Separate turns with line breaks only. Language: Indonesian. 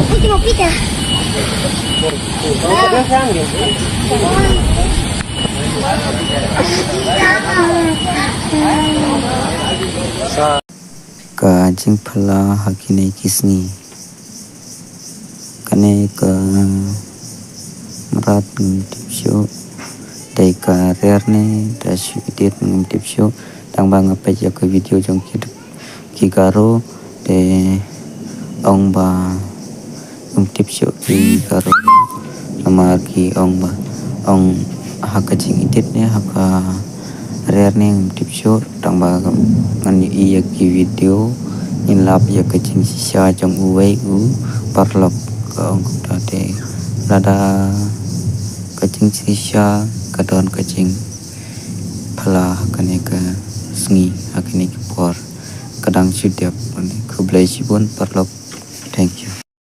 Último pica.
Ka jing phala hakine kisni kane ka marat tipsyo dai ka rerne da shudit tipsyo tang bang apa ya ke video jong ki garo de ong ba tipsyo ki garo nama ki ong ba ong haka jing idit ne haka rerne tipsyo tang ba ngan iya ki video in lap ya ke jing sisa jong uwei parlok ka ong tate lada kacing sisa kadon kacing phala kane ka sngi hakane ki por kadang sudyap kublai sibun parlok. Thank you.